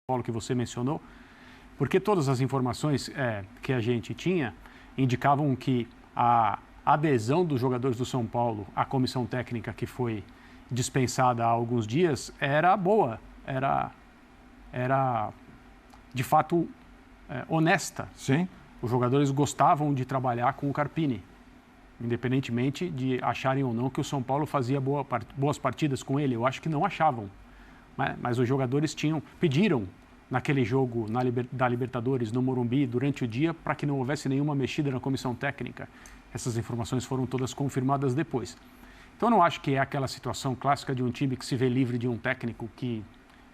Paulo que você mencionou, porque todas as informações que a gente tinha indicavam que a adesão dos jogadores do São Paulo à comissão técnica que foi dispensada há alguns dias era boa, era de fato honesta. Sim. Os jogadores gostavam de trabalhar com o Carpini, independentemente de acharem ou não que o São Paulo fazia boas partidas com ele. Eu acho que não achavam, mas os jogadores pediram naquele jogo da Libertadores, no Morumbi, durante o dia, para que não houvesse nenhuma mexida na comissão técnica. Essas informações foram todas confirmadas depois. Então, eu não acho que é aquela situação clássica de um time que se vê livre de um técnico que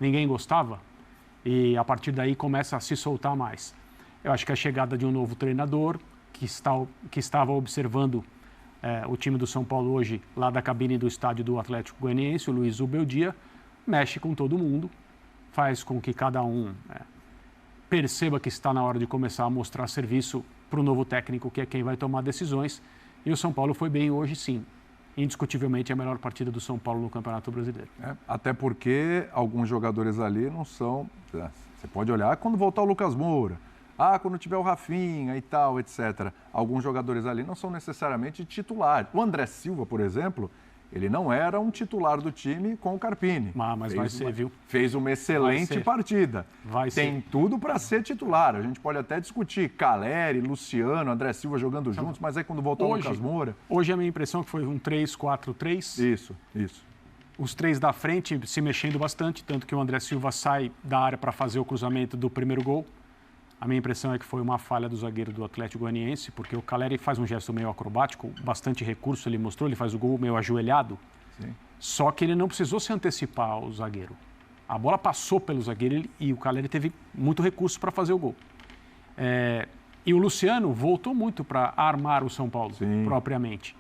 ninguém gostava e, a partir daí, começa a se soltar mais. Eu acho que a chegada de um novo treinador que estava observando o time do São Paulo hoje, lá da cabine do estádio do Atlético Goianiense, o Luiz Ubeldia, mexe com todo mundo, faz com que cada um perceba que está na hora de começar a mostrar serviço para o novo técnico, que é quem vai tomar decisões. E o São Paulo foi bem hoje, sim. Indiscutivelmente a melhor partida do São Paulo no Campeonato Brasileiro. Até porque alguns jogadores ali não são... Você pode olhar quando voltar o Lucas Moura, quando tiver o Rafinha e tal, etc. Alguns jogadores ali não são necessariamente titulares. O André Silva, por exemplo, ele não era um titular do time com o Carpini. Mas vai ser, viu? Fez uma excelente partida. Tem tudo para ser titular. A gente pode até discutir Caleri, Luciano, André Silva jogando juntos, mas aí quando voltar o Lucas Moura... Hoje a minha impressão é que foi um 3-4-3. Isso. Os três da frente se mexendo bastante, tanto que o André Silva sai da área para fazer o cruzamento do primeiro gol. A minha impressão é que foi uma falha do zagueiro do Atlético Goianiense, porque o Caleri faz um gesto meio acrobático, bastante recurso ele mostrou, ele faz o gol meio ajoelhado. Sim. Só que ele não precisou se antecipar ao zagueiro. A bola passou pelo zagueiro e o Caleri teve muito recurso para fazer o gol. E o Luciano voltou muito para armar o São Paulo, propriamente.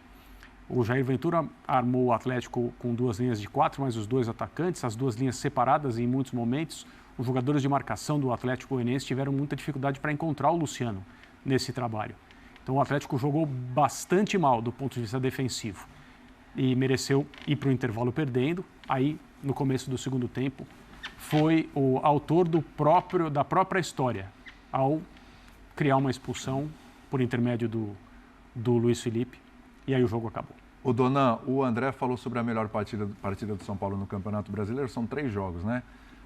O Jair Ventura armou o Atlético com duas linhas de 4, mas os dois atacantes, as duas linhas separadas em muitos momentos. Os jogadores de marcação do Atlético Goianiense tiveram muita dificuldade para encontrar o Luciano nesse trabalho. Então o Atlético jogou bastante mal do ponto de vista defensivo e mereceu ir para o intervalo perdendo. Aí, no começo do segundo tempo, foi o autor da própria história ao criar uma expulsão por intermédio do Luiz Felipe, e aí o jogo acabou. O Donan, o André falou sobre a melhor partida do São Paulo no Campeonato Brasileiro. São 3 jogos, né?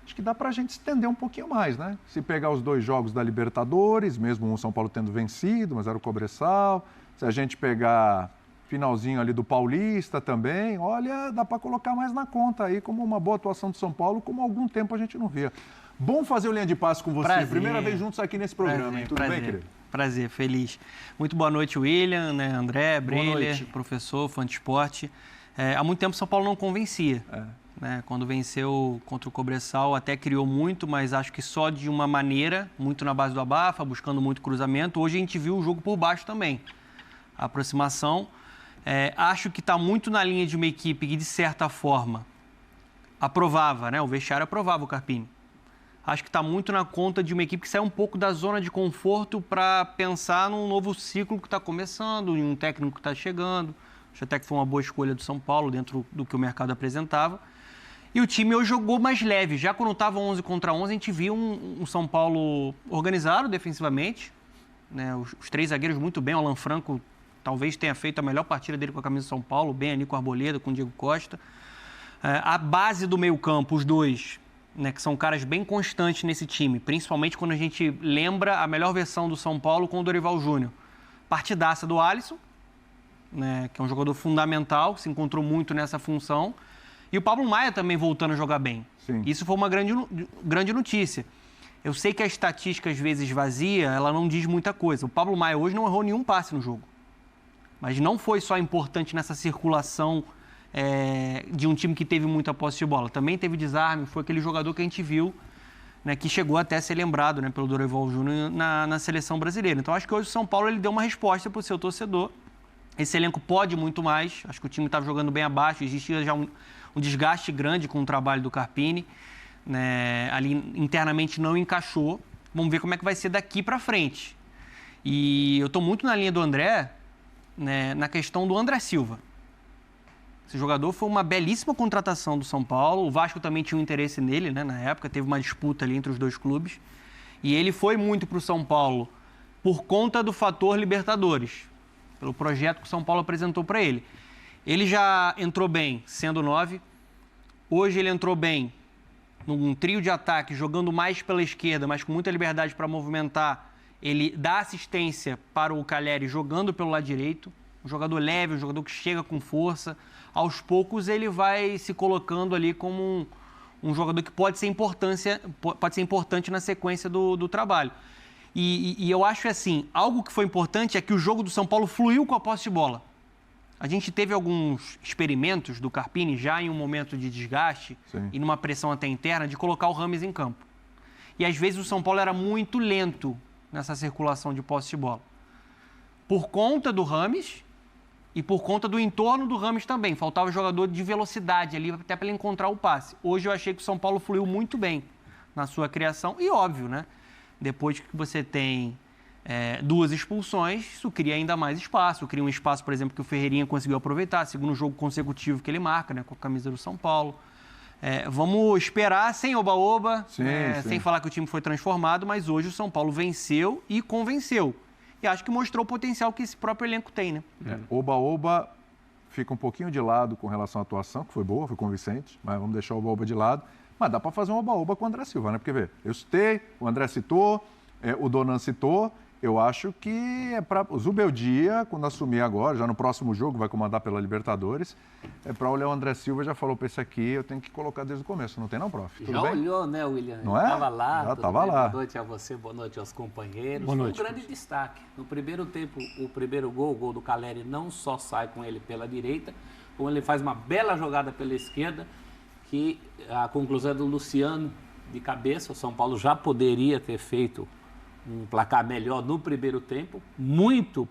Acho que dá para a gente estender um pouquinho mais, né? Se pegar os 2 jogos da Libertadores, mesmo o São Paulo tendo vencido, mas era o Cobressal. Se a gente pegar finalzinho ali do Paulista também, olha, dá para colocar mais na conta aí como uma boa atuação do São Paulo, como há algum tempo a gente não via. Bom fazer o Linha de Passe com você. Prazer. Primeira vez juntos aqui nesse programa, hein? Tudo bem, querido? Prazer, feliz. Muito boa noite, William, né? André, Breler, professor, fã de esporte. Há muito tempo o São Paulo não convencia. Né? Quando venceu contra o Cobressal, até criou muito, mas acho que só de uma maneira, muito na base do abafa, buscando muito cruzamento. Hoje a gente viu o jogo por baixo também. A aproximação. Acho que está muito na linha de uma equipe que, de certa forma, aprovava, né? O vestiário aprovava o Carpini. Acho que está muito na conta de uma equipe que sai um pouco da zona de conforto para pensar num novo ciclo que está começando, em um técnico que está chegando. Acho até que foi uma boa escolha do São Paulo, dentro do que o mercado apresentava. E o time hoje jogou mais leve. Já quando estava 11 contra 11, a gente viu um São Paulo organizado defensivamente. Né? Os 3 zagueiros muito bem. O Alan Franco talvez tenha feito a melhor partida dele com a camisa do São Paulo. Bem ali com o Arboleda, com o Diego Costa. A base do meio campo, os 2, né, que são caras bem constantes nesse time. Principalmente quando a gente lembra a melhor versão do São Paulo com o Dorival Júnior. Partidaça do Alisson, né, que é um jogador fundamental, se encontrou muito nessa função. E o Pablo Maia também voltando a jogar bem. Sim. Isso foi uma grande notícia. Eu sei que a estatística, às vezes, vazia, ela não diz muita coisa. O Pablo Maia hoje não errou nenhum passe no jogo. Mas não foi só importante nessa circulação de um time que teve muita posse de bola. Também teve desarme, foi aquele jogador que a gente viu, né, que chegou até a ser lembrado, né, pelo Dorival Júnior na seleção brasileira. Então, acho que hoje o São Paulo ele deu uma resposta para o seu torcedor. Esse elenco pode muito mais. Acho que o time estava jogando bem abaixo, existia já um desgaste grande com o trabalho do Carpini, né? Ali internamente não encaixou. Vamos ver como é que vai ser daqui para frente. E eu estou muito na linha do André, né, na questão do André Silva. Esse jogador foi uma belíssima contratação do São Paulo. O Vasco também tinha um interesse nele, né? Na época, teve uma disputa ali entre os dois clubes. E ele foi muito para o São Paulo por conta do fator Libertadores, pelo projeto que o São Paulo apresentou para ele. Ele já entrou bem sendo 9. Hoje ele entrou bem num trio de ataque, jogando mais pela esquerda, mas com muita liberdade para movimentar. Ele dá assistência para o Calleri jogando pelo lado direito. Um jogador leve, um jogador que chega com força. Aos poucos ele vai se colocando ali como um jogador que pode ser importante na sequência do trabalho. E eu acho assim, algo que foi importante é que o jogo do São Paulo fluiu com a posse de bola. A gente teve alguns experimentos do Carpini já em um momento de desgaste e numa pressão até interna de colocar o Rames em campo. E às vezes o São Paulo era muito lento nessa circulação de posse de bola. Por conta do Rames e por conta do entorno do Rames também. Faltava jogador de velocidade ali até para ele encontrar o passe. Hoje eu achei que o São Paulo fluiu muito bem na sua criação. E óbvio, né? Depois que você tem 2 expulsões, isso cria ainda mais espaço. Cria um espaço, por exemplo, que o Ferreirinha conseguiu aproveitar. Segundo jogo consecutivo que ele marca, né? Com a camisa do São Paulo. Vamos esperar sem oba-oba, sem falar que o time foi transformado, mas hoje o São Paulo venceu e convenceu. E acho que mostrou o potencial que esse próprio elenco tem, né? Oba-oba fica um pouquinho de lado com relação à atuação, que foi boa, foi convincente, mas vamos deixar o oba-oba de lado. Mas dá para fazer um oba-oba com o André Silva, né? Porque, vê, eu citei, o André citou, o Donan citou. Eu acho que é para o Zubeldia, quando assumir agora, já no próximo jogo, vai comandar pela Libertadores, é para olhar o André Silva, já falou para esse aqui, eu tenho que colocar desde o começo, não tem não, prof? Tudo já bem? Olhou, né, William? Não é? Estava lá. Já estava lá. Boa noite a você, boa noite aos companheiros. Boa noite. Um grande destaque. No primeiro tempo, o primeiro gol, o gol do Calleri, não só sai com ele pela direita, como ele faz uma bela jogada pela esquerda, que a conclusão é do Luciano de cabeça. O São Paulo já poderia ter feito um placar melhor no primeiro tempo, muito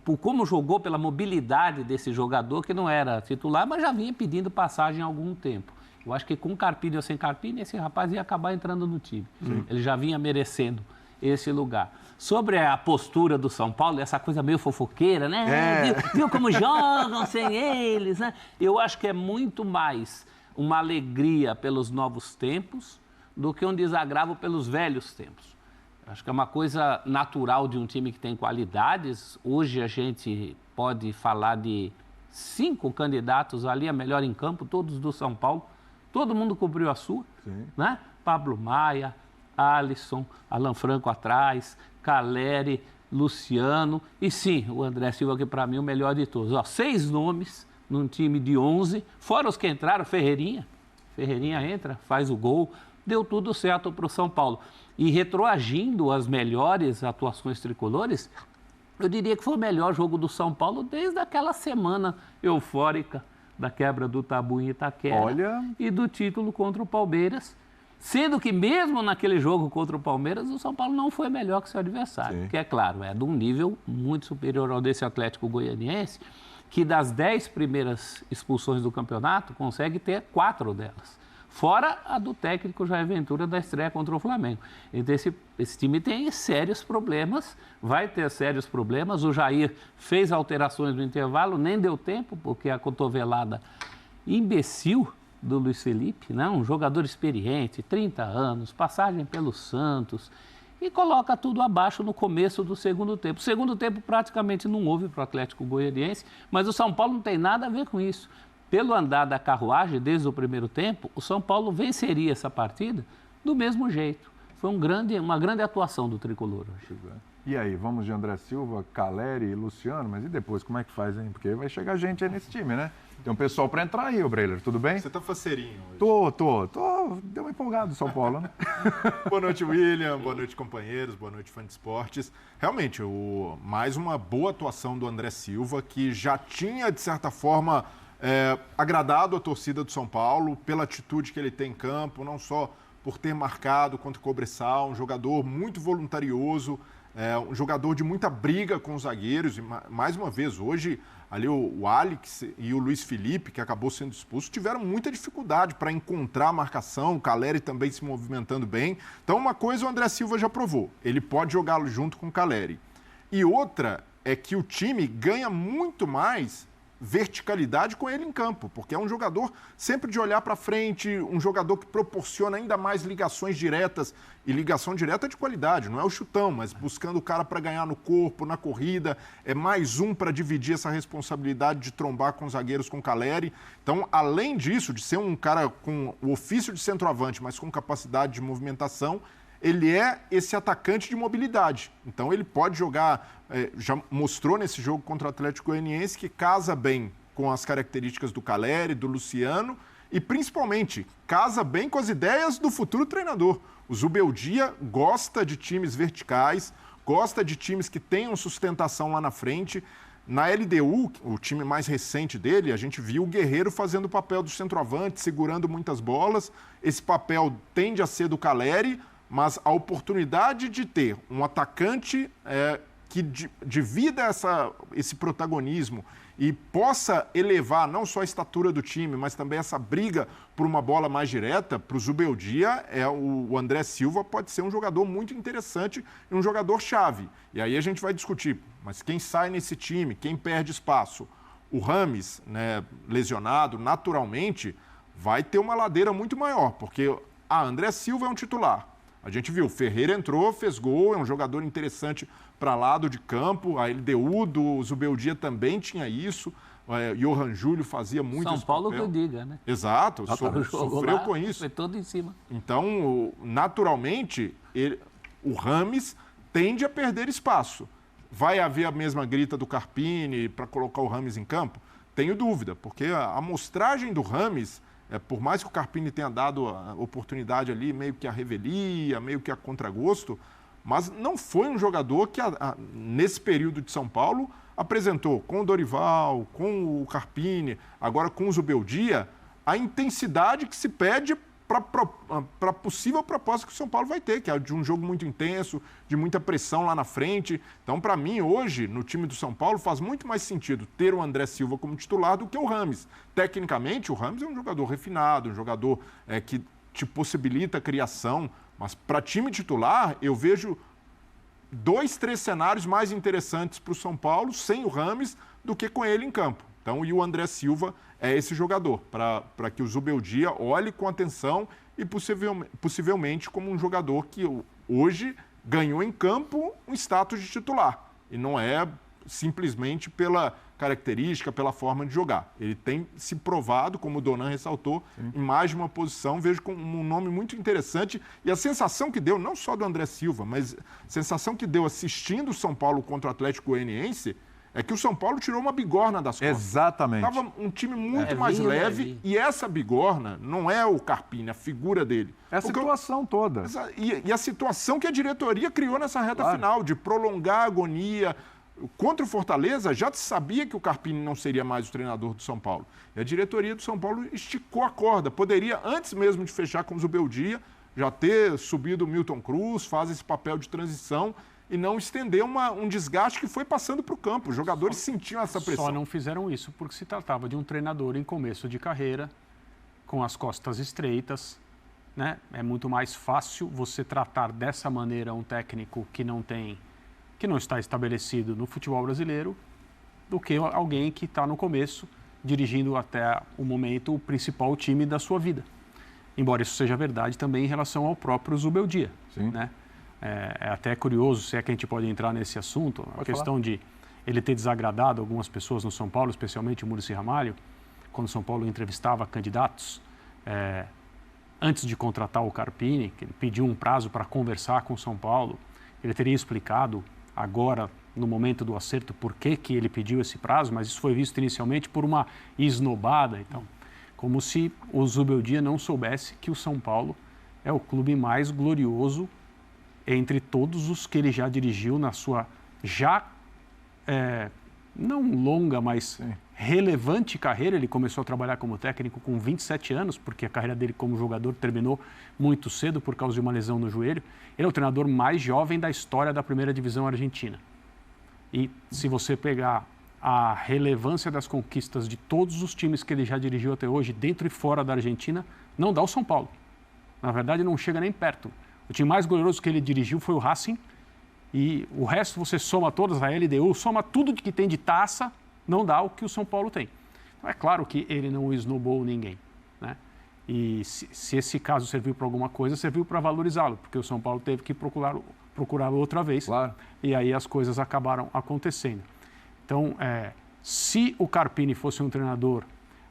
por como jogou, pela mobilidade desse jogador, que não era titular, mas já vinha pedindo passagem há algum tempo. Eu acho que com Carpini ou sem Carpini, esse rapaz ia acabar entrando no time. Ele já vinha merecendo esse lugar. Sobre a postura do São Paulo, essa coisa meio fofoqueira, né? Viu como jogam sem eles, né? Eu acho que é muito mais uma alegria pelos novos tempos do que um desagravo pelos velhos tempos. Acho que é uma coisa natural de um time que tem qualidades. Hoje a gente pode falar de 5 candidatos ali a melhor em campo, todos do São Paulo. Todo mundo cobriu a sua, né? Pablo Maia, Alisson, Alan Franco atrás, Calleri, Luciano e sim, o André Silva, que para mim é o melhor de todos. 6 nomes num time de 11, fora os que entraram, Ferreirinha entra, faz o gol. Deu tudo certo para o São Paulo. E retroagindo as melhores atuações tricolores, eu diria que foi o melhor jogo do São Paulo desde aquela semana eufórica da quebra do tabu em Itaquera e do título contra o Palmeiras. Sendo que mesmo naquele jogo contra o Palmeiras, o São Paulo não foi melhor que seu adversário. Que é claro, é de um nível muito superior ao desse Atlético Goianiense, que das 10 primeiras expulsões do campeonato, consegue ter 4 delas. Fora a do técnico Jair Ventura da estreia contra o Flamengo. Então esse time tem sérios problemas, vai ter sérios problemas. O Jair fez alterações no intervalo, nem deu tempo, porque a cotovelada imbecil do Luiz Felipe, né? Um jogador experiente, 30 anos, passagem pelo Santos, e coloca tudo abaixo no começo do segundo tempo. O segundo tempo praticamente não houve para o Atlético Goianiense, mas o São Paulo não tem nada a ver com isso. Pelo andar da carruagem, desde o primeiro tempo, o São Paulo venceria essa partida do mesmo jeito. Foi uma grande atuação do tricolor hoje. E aí, vamos de André Silva, Calleri e Luciano, mas e depois, como é que faz, hein? Porque vai chegar gente aí nesse time, né? Tem um pessoal para entrar aí, o Breler, tudo bem? Você tá faceirinho hoje. Tô. Deu uma empolgada do São Paulo, né? Boa noite, William. Boa noite, companheiros. Boa noite, fã de esportes. Realmente, mais uma boa atuação do André Silva, que já tinha, de certa forma, agradado a torcida do São Paulo pela atitude que ele tem em campo, não só por ter marcado contra o Cobressal, um jogador muito voluntarioso, um jogador de muita briga com os zagueiros. E, mais uma vez, hoje, ali o Alex e o Luiz Felipe, que acabou sendo expulso, tiveram muita dificuldade para encontrar a marcação, o Calleri também se movimentando bem. Então, uma coisa o André Silva já provou, ele pode jogá-lo junto com o Calleri. E outra é que o time ganha muito mais verticalidade com ele em campo, porque é um jogador sempre de olhar para frente, um jogador que proporciona ainda mais ligações diretas, e ligação direta de qualidade, não é o chutão, mas buscando o cara para ganhar no corpo, na corrida, é mais um para dividir essa responsabilidade de trombar com os zagueiros, com o Calleri. Então, além disso, de ser um cara com o ofício de centroavante, mas com capacidade de movimentação, ele é esse atacante de mobilidade. Então, ele pode jogar, já mostrou nesse jogo contra o Atlético Goianiense que casa bem com as características do Calleri, do Luciano e, principalmente, casa bem com as ideias do futuro treinador. O Zubeldia gosta de times verticais, gosta de times que tenham sustentação lá na frente. Na LDU, o time mais recente dele, a gente viu o Guerreiro fazendo o papel do centroavante, segurando muitas bolas. Esse papel tende a ser do Calleri, mas a oportunidade de ter um atacante que divida esse protagonismo e possa elevar não só a estatura do time, mas também essa briga por uma bola mais direta, para o Zubeldia, o André Silva pode ser um jogador muito interessante e um jogador-chave. E aí a gente vai discutir, mas quem sai nesse time, quem perde espaço? O Rames, né, lesionado, naturalmente, vai ter uma ladeira muito maior, porque André Silva é um titular. A gente viu, Ferreira entrou, fez gol, é um jogador interessante para lado de campo. A LDU do Zubeldia também tinha isso. Johan Júlio fazia muito São esse Paulo papel. que eu diga, né? Exato, sofreu com isso. Foi todo em cima. Então, naturalmente, o Rames tende a perder espaço. Vai haver a mesma grita do Carpini para colocar o Rames em campo? Tenho dúvida, porque a amostragem do Rames... por mais que o Carpini tenha dado a oportunidade ali, meio que a revelia, meio que a contragosto, mas não foi um jogador que, nesse período de São Paulo, apresentou com o Dorival, com o Carpini, agora com o Zubeldia, a intensidade que se pede para a possível proposta que o São Paulo vai ter, que é de um jogo muito intenso, de muita pressão lá na frente. Então, para mim, hoje, no time do São Paulo, faz muito mais sentido ter o André Silva como titular do que o Rames. Tecnicamente, o Rames é um jogador refinado, um jogador que te possibilita a criação, mas para time titular, eu vejo 2, 3 cenários mais interessantes para o São Paulo, sem o Rames, do que com ele em campo. Então, e o André Silva é esse jogador, para que o Zubeldia olhe com atenção e possivelmente como um jogador que hoje ganhou em campo um status de titular. E não é simplesmente pela característica, pela forma de jogar. Ele tem se provado, como o Donan ressaltou, em mais de uma posição. Vejo como um nome muito interessante. E a sensação que deu, não só do André Silva, mas a sensação que deu assistindo o São Paulo contra o Atlético Goianiense, é que o São Paulo tirou uma bigorna das costas. Exatamente. Estava um time muito mais leve e essa bigorna não é o Carpini, a figura dele. É a situação toda. E a situação que a diretoria criou nessa reta final, de prolongar a agonia. Contra o Fortaleza, já se sabia que o Carpini não seria mais o treinador do São Paulo. E a diretoria do São Paulo esticou a corda. Poderia, antes mesmo de fechar com o Zubeldia, já ter subido o Milton Cruz, faz esse papel de transição e não estender um desgaste que foi passando para o campo. Os jogadores sentiam essa pressão. Só não fizeram isso porque se tratava de um treinador em começo de carreira, com as costas estreitas, né? É muito mais fácil você tratar dessa maneira um técnico que não está estabelecido no futebol brasileiro, do que alguém que está no começo, dirigindo até o momento o principal time da sua vida. Embora isso seja verdade também em relação ao próprio Zubeldia, né? É até curioso, se é que a gente pode entrar nesse assunto, a questão de ele ter desagradado algumas pessoas no São Paulo, especialmente o Muricy Ramalho, quando o São Paulo entrevistava candidatos, antes de contratar o Carpini, que ele pediu um prazo para conversar com o São Paulo, ele teria explicado agora, no momento do acerto, por que ele pediu esse prazo, mas isso foi visto inicialmente por uma esnobada, então, como se o Zubeldia não soubesse que o São Paulo é o clube mais glorioso entre todos os que ele já dirigiu na sua não longa, mas relevante carreira. Ele começou a trabalhar como técnico com 27 anos, porque a carreira dele como jogador terminou muito cedo por causa de uma lesão no joelho. Ele é o treinador mais jovem da história da primeira divisão argentina. E se você pegar a relevância das conquistas de todos os times que ele já dirigiu até hoje, dentro e fora da Argentina, não dá o São Paulo. Na verdade, não chega nem perto. O time mais glorioso que ele dirigiu foi o Racing, e o resto você soma todas, a LDU, soma tudo que tem de taça, não dá o que o São Paulo tem. Então, é claro que ele não esnobou ninguém, né? E se esse caso serviu para alguma coisa, serviu para valorizá-lo, porque o São Paulo teve que procurá-lo outra vez. Claro. E aí as coisas acabaram acontecendo. Então, se o Carpini fosse um treinador,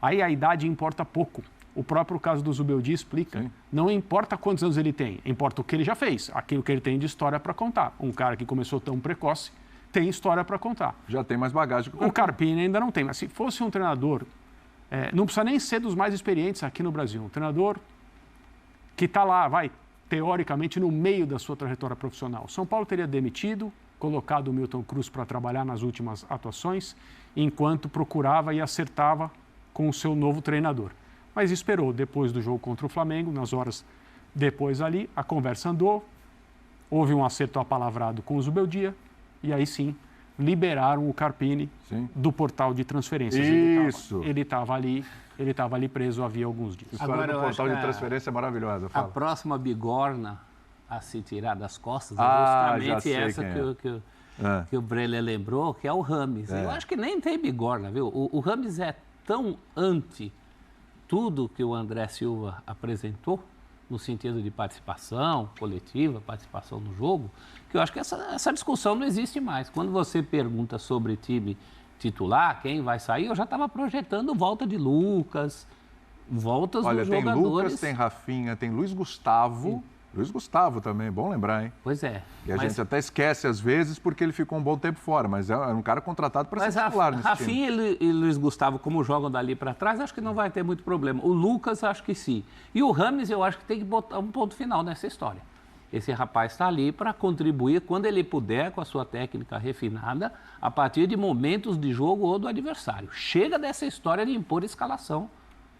aí a idade importa pouco. O próprio caso do Zubeldia explica. Sim. Não importa quantos anos ele tem, importa o que ele já fez, aquilo que ele tem de história para contar. Um cara que começou tão precoce tem história para contar. Já tem mais bagagem. O Carpini ainda não tem, mas se fosse um treinador, não precisa nem ser dos mais experientes aqui no Brasil, um treinador que está lá, teoricamente, no meio da sua trajetória profissional. São Paulo teria demitido, colocado o Milton Cruz para trabalhar nas últimas atuações, enquanto procurava e acertava com o seu novo treinador. Mas esperou, depois do jogo contra o Flamengo, nas horas depois ali, a conversa andou, houve um acerto apalavrado com o Zubeldia, e aí sim, liberaram o Carpini do portal de transferências. Isso. Ele estava ali preso havia alguns dias. A história do portal de transferência é maravilhosa. Fala. A próxima bigorna a se tirar das costas é justamente essa que o Breler lembrou, que é o Rames. Eu acho que nem tem bigorna, viu? O Rames é tão anti tudo que o André Silva apresentou, no sentido de participação coletiva, participação no jogo, que eu acho que essa discussão não existe mais. Quando você pergunta sobre time titular, quem vai sair, eu já estava projetando volta de Lucas, voltas dos jogadores. Olha, tem Lucas, tem Rafinha, tem Luiz Gustavo. Sim. Luiz Gustavo também, bom lembrar, hein? Pois é. E a gente até esquece às vezes porque ele ficou um bom tempo fora, mas é um cara contratado para ser titular nesse time. Rafinha e Luiz Gustavo, como jogam dali para trás, acho que não vai ter muito problema. O Lucas, acho que sim. E o Rames, eu acho que tem que botar um ponto final nessa história. Esse rapaz está ali para contribuir quando ele puder, com a sua técnica refinada, a partir de momentos de jogo ou do adversário. Chega dessa história de impor escalação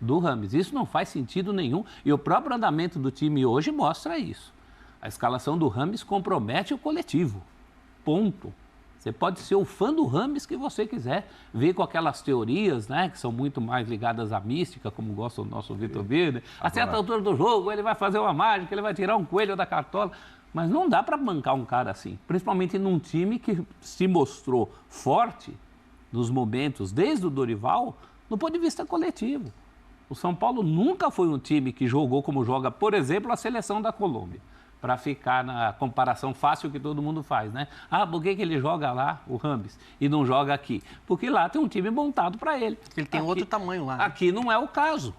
do Rames. Isso não faz sentido nenhum e o próprio andamento do time hoje mostra isso. A escalação do Rames compromete o coletivo. Ponto. Você pode ser o fã do Rames que você quiser, ver com aquelas teorias, né, que são muito mais ligadas à mística, como gosta o nosso Vitor Verde. A certa altura do jogo ele vai fazer uma mágica, ele vai tirar um coelho da cartola. Mas não dá para bancar um cara assim, principalmente num time que se mostrou forte nos momentos, desde o Dorival, do ponto de vista coletivo. O São Paulo nunca foi um time que jogou como joga, por exemplo, a seleção da Colômbia, para ficar na comparação fácil que todo mundo faz, né? Por que ele joga lá, o Rames, e não joga aqui? Porque lá tem um time montado para ele. Ele tem outro tamanho lá. Né? Aqui não é o caso.